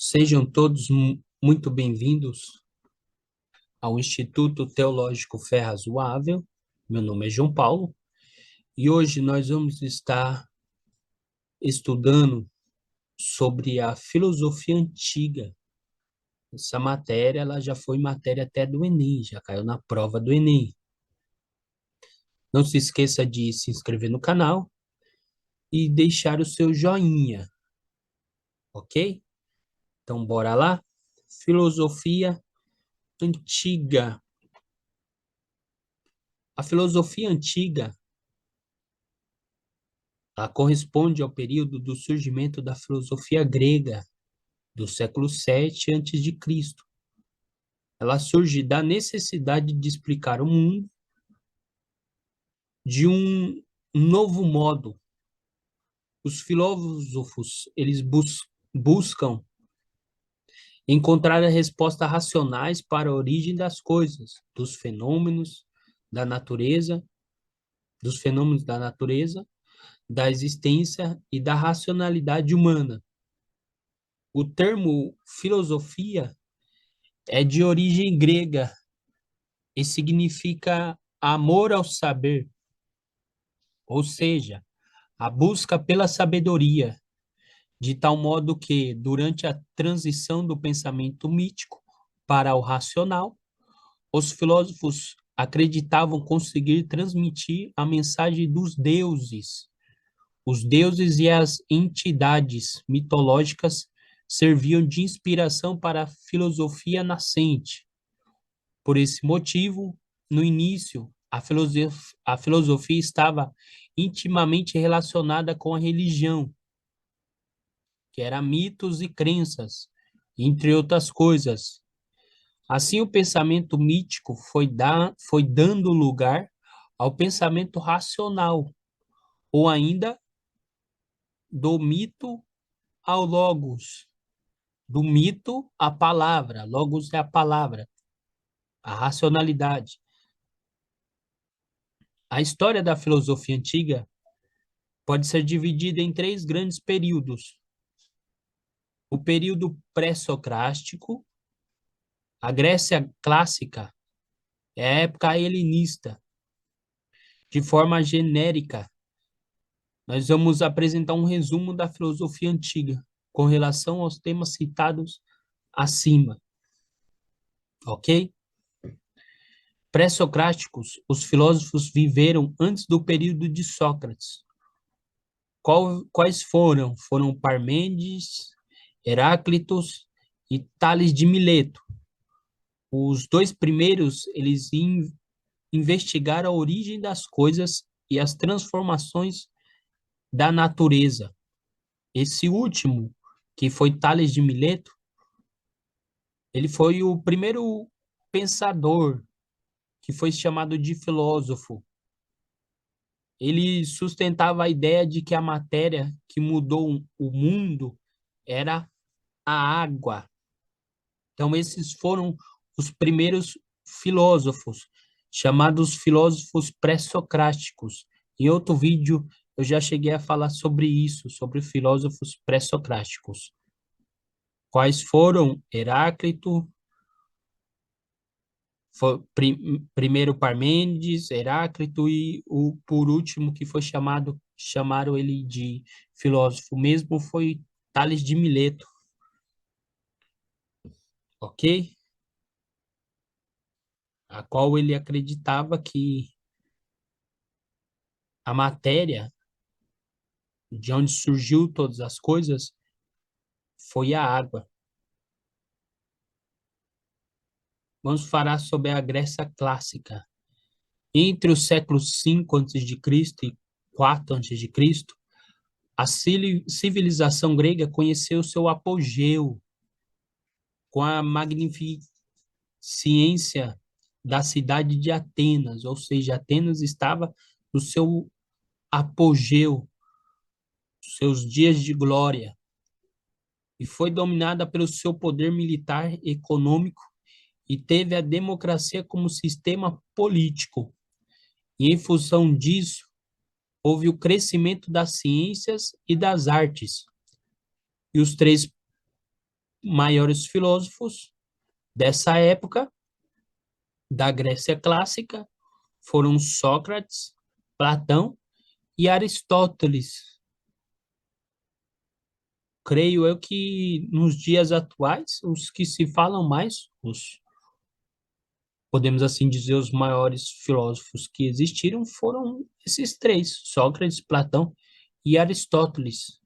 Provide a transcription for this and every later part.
Sejam todos muito bem-vindos ao Instituto Teológico Fé Razoável. Meu nome é João Paulo e hoje nós vamos estar estudando sobre a filosofia antiga. Essa matéria ela já foi matéria até do Enem, já caiu na prova do Enem. Não se esqueça de se inscrever no canal e deixar o seu joinha, ok? Então, bora lá? Filosofia antiga. A filosofia antiga ela corresponde ao período do surgimento da filosofia grega, do século VII a.C. Ela surge da necessidade de explicar o mundo de um novo modo. Os filósofos, eles buscam encontrar respostas racionais para a origem das coisas, da natureza, dos fenômenos da natureza, da existência e da racionalidade humana. O termo filosofia é de origem grega e significa amor ao saber, ou seja, a busca pela sabedoria, de tal modo que, durante a transição do pensamento mítico para o racional, os filósofos acreditavam conseguir transmitir a mensagem dos deuses. Os deuses e as entidades mitológicas serviam de inspiração para a filosofia nascente. Por esse motivo, no início, a filosofia estava intimamente relacionada com a religião, que era mitos e crenças, entre outras coisas. Assim, o pensamento mítico foi dando lugar ao pensamento racional, ou ainda do mito ao logos, do mito à palavra. Logos é a palavra, a racionalidade. A história da filosofia antiga pode ser dividida em três grandes períodos. O período pré-socrático, a Grécia clássica, é a época helenista. De forma genérica, nós vamos apresentar um resumo da filosofia antiga com relação aos temas citados acima, ok? Pré-socráticos, os filósofos viveram antes do período de Sócrates. Quais foram? Foram Parmênides, Heráclitos e Tales de Mileto. Os dois primeiros, eles investigaram a origem das coisas e as transformações da natureza. Esse último, que foi Tales de Mileto, ele foi o primeiro pensador que foi chamado de filósofo. Ele sustentava a ideia de que a matéria que mudou o mundo era a água. Então, esses foram os primeiros filósofos, chamados filósofos pré-socráticos. Em outro vídeo, eu já cheguei a falar sobre isso, sobre filósofos pré-socráticos. Quais foram? Heráclito, primeiro Parmênides, Heráclito e por último que foi chamaram ele de filósofo mesmo foi Tales de Mileto, ok? A qual ele acreditava que a matéria, de onde surgiu todas as coisas, foi a água. Vamos falar sobre a Grécia clássica. Entre os séculos 5 a.C. e 4 a.C., a civilização grega conheceu seu apogeu com a magnificência da cidade de Atenas, ou seja, Atenas estava no seu apogeu, seus dias de glória, e foi dominada pelo seu poder militar, econômico, e teve a democracia como sistema político. E em função disso, houve o crescimento das ciências e das artes. E os três maiores filósofos dessa época, da Grécia clássica, foram Sócrates, Platão e Aristóteles. Creio eu que nos dias atuais, os que se falam mais, podemos assim dizer, os maiores filósofos que existiram foram esses três, Sócrates, Platão e Aristóteles,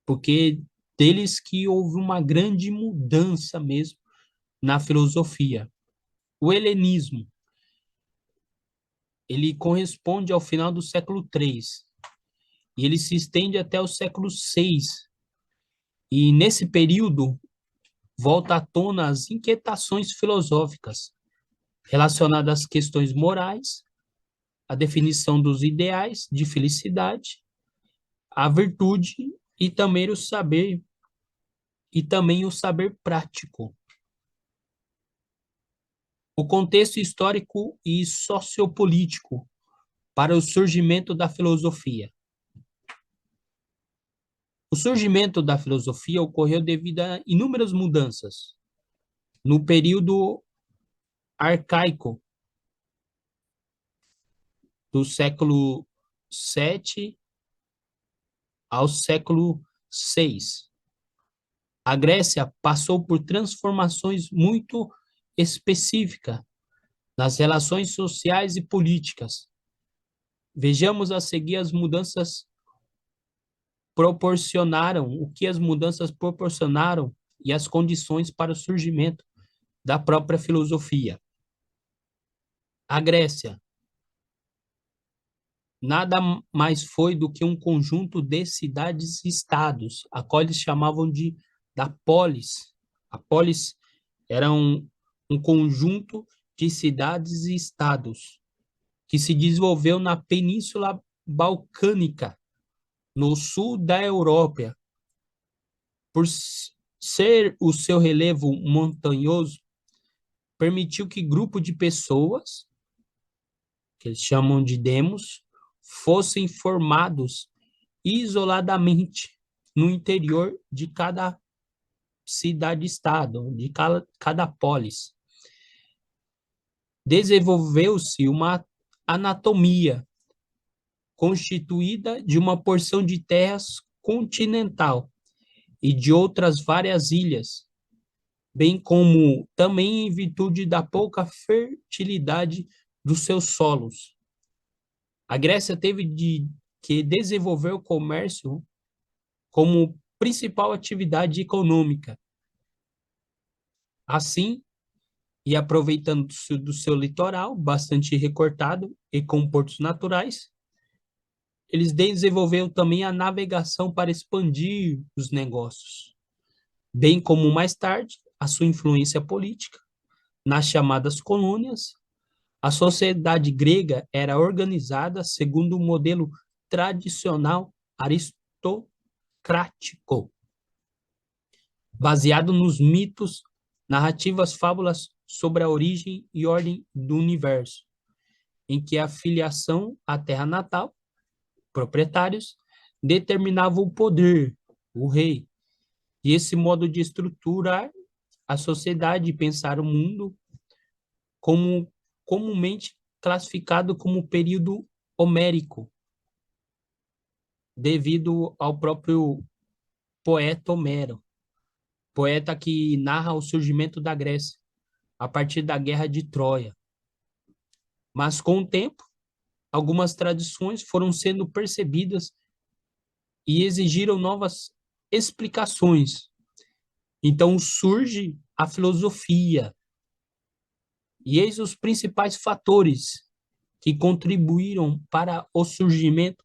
porque deles que houve uma grande mudança mesmo na filosofia. O helenismo, ele corresponde ao final do século III e ele se estende até o século VI. E nesse período volta à tona as inquietações filosóficas relacionadas às questões morais, a definição dos ideais de felicidade, a virtude e também o saber prático. O contexto histórico e sociopolítico para o surgimento da filosofia. O surgimento da filosofia ocorreu devido a inúmeras mudanças no período arcaico do século VII ao século VI. A Grécia passou por transformações muito específicas nas relações sociais e políticas. Vejamos a seguir o que as mudanças proporcionaram e as condições para o surgimento da própria filosofia. A Grécia nada mais foi do que um conjunto de cidades-estados, a qual eles chamavam da polis. A polis era um conjunto de cidades e estados que se desenvolveu na Península Balcânica, no sul da Europa. Por ser o seu relevo montanhoso, permitiu que grupo de pessoas, que eles chamam de demos, fossem formados isoladamente no interior de cada cidade-estado, de cada polis. Desenvolveu-se uma anatomia constituída de uma porção de terras continental e de outras várias ilhas, bem como também em virtude da pouca fertilidade dos seus solos. A Grécia teve que desenvolver o comércio como principal atividade econômica. Assim, e aproveitando do seu litoral, bastante recortado e com portos naturais, eles desenvolveram também a navegação para expandir os negócios, bem como mais tarde a sua influência política nas chamadas colônias. A sociedade grega era organizada segundo o modelo tradicional aristocrático, baseado nos mitos, narrativas, fábulas sobre a origem e ordem do universo, em que a filiação à terra natal, proprietários, determinava o poder, o rei, e esse modo de estruturar a sociedade e pensar o mundo como comumente classificado como período homérico, devido ao próprio poeta Homero, poeta que narra o surgimento da Grécia a partir da Guerra de Troia. Mas com o tempo, algumas tradições foram sendo percebidas e exigiram novas explicações. Então surge a filosofia. E eis os principais fatores que contribuíram para o surgimento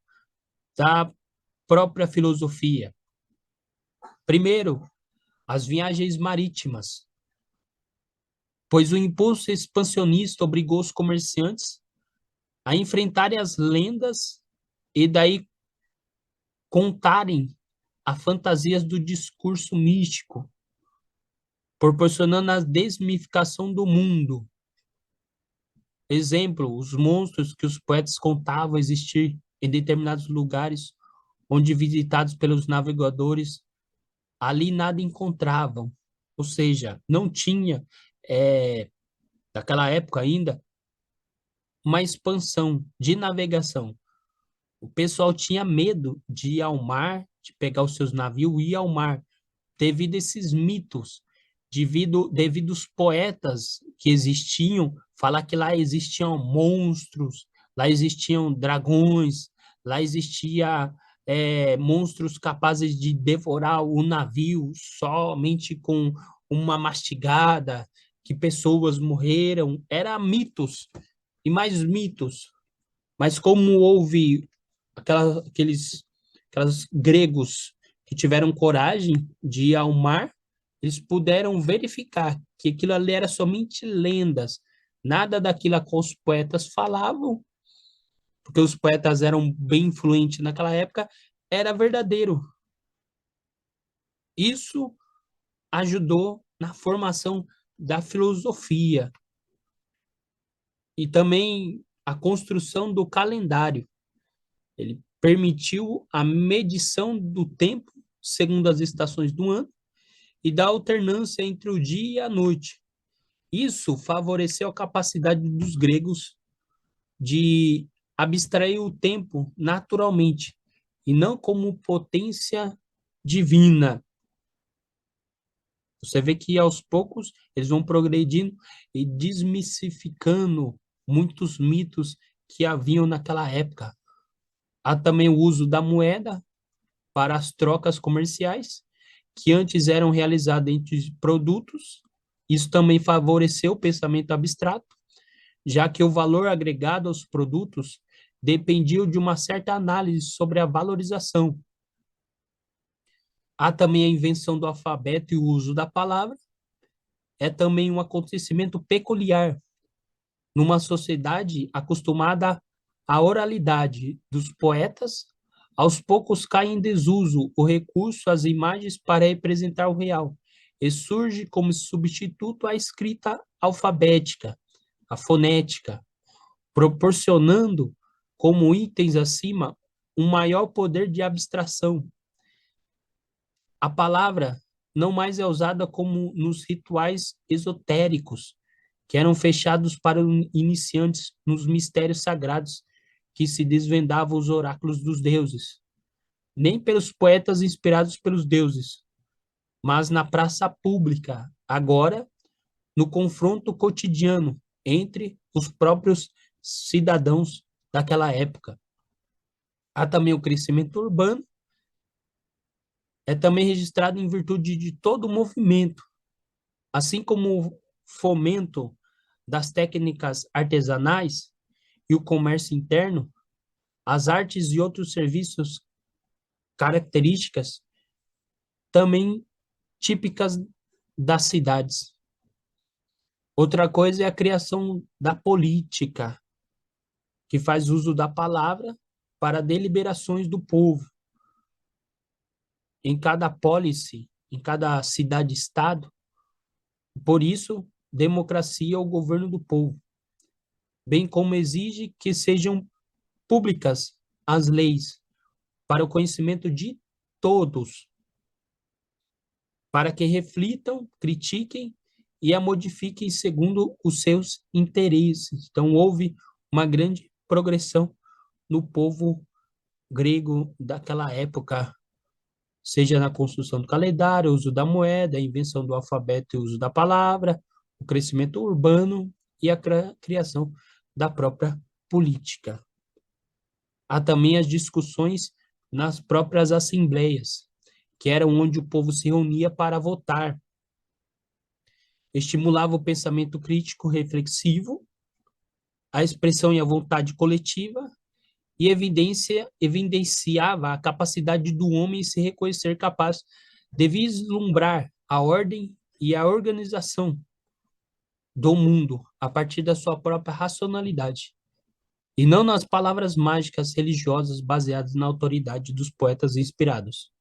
da própria filosofia. Primeiro, as viagens marítimas, pois o impulso expansionista obrigou os comerciantes a enfrentarem as lendas e daí contarem as fantasias do discurso místico, proporcionando a desmificação do mundo. Exemplo, os monstros que os poetas contavam existir em determinados lugares onde visitados pelos navegadores, ali nada encontravam. ou seja, não tinha, é, naquela época ainda, uma expansão de navegação. O pessoal tinha medo de ir ao mar, de pegar os seus navios e ir ao mar, devido a esses mitos, devido aos poetas que existiam, falar que lá existiam monstros, lá existiam dragões, lá existia monstros capazes de devorar o navio somente com uma mastigada, que pessoas morreram, era mitos e mais mitos. Mas como houve aquelas gregos que tiveram coragem de ir ao mar, eles puderam verificar que aquilo ali era somente lendas, nada daquilo que os poetas falavam, porque os poetas eram bem influentes naquela época, era verdadeiro. Isso ajudou na formação da filosofia e também a construção do calendário. Ele permitiu a medição do tempo segundo as estações do ano e da alternância entre o dia e a noite. Isso favoreceu a capacidade dos gregos de abstrair o tempo naturalmente e não como potência divina. Você vê que aos poucos eles vão progredindo e desmistificando muitos mitos que haviam naquela época. Há também o uso da moeda para as trocas comerciais, que antes eram realizadas entre produtos. Isso também favoreceu o pensamento abstrato, já que o valor agregado aos produtos dependia de uma certa análise sobre a valorização. Há também a invenção do alfabeto e o uso da palavra. É também um acontecimento peculiar numa sociedade acostumada à oralidade dos poetas. Aos poucos cai em desuso o recurso às imagens para representar o real e surge como substituto à escrita alfabética, a fonética, proporcionando, como itens acima, um maior poder de abstração. A palavra não mais é usada como nos rituais esotéricos, que eram fechados para iniciantes nos mistérios sagrados, que se desvendavam os oráculos dos deuses, nem pelos poetas inspirados pelos deuses, mas na praça pública, agora, no confronto cotidiano entre os próprios cidadãos daquela época. Há também o crescimento urbano, é também registrado em virtude de todo o movimento, assim como o fomento das técnicas artesanais e o comércio interno, as artes e outros serviços características também típicas das cidades. Outra coisa é a criação da política, que faz uso da palavra para deliberações do povo. Em cada pólice, em cada cidade-estado, por isso, democracia é o governo do povo, bem como exige que sejam públicas as leis para o conhecimento de todos, para que reflitam, critiquem e a modifiquem segundo os seus interesses. Então, houve uma grande progressão no povo grego daquela época, seja na construção do calendário, o uso da moeda, a invenção do alfabeto e o uso da palavra, o crescimento urbano e a criação da própria política. Há também as discussões nas próprias assembleias, que eram onde o povo se reunia para votar. Estimulava o pensamento crítico reflexivo, a expressão e a vontade coletiva e evidenciava a capacidade do homem se reconhecer capaz de vislumbrar a ordem e a organização do mundo a partir da sua própria racionalidade, e não nas palavras mágicas religiosas baseadas na autoridade dos poetas inspirados.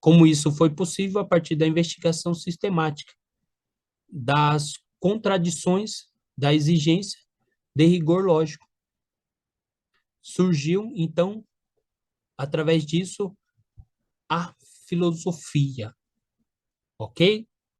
Como isso foi possível a partir da investigação sistemática das contradições, da exigência de rigor lógico. Surgiu, então, através disso, a filosofia. ok?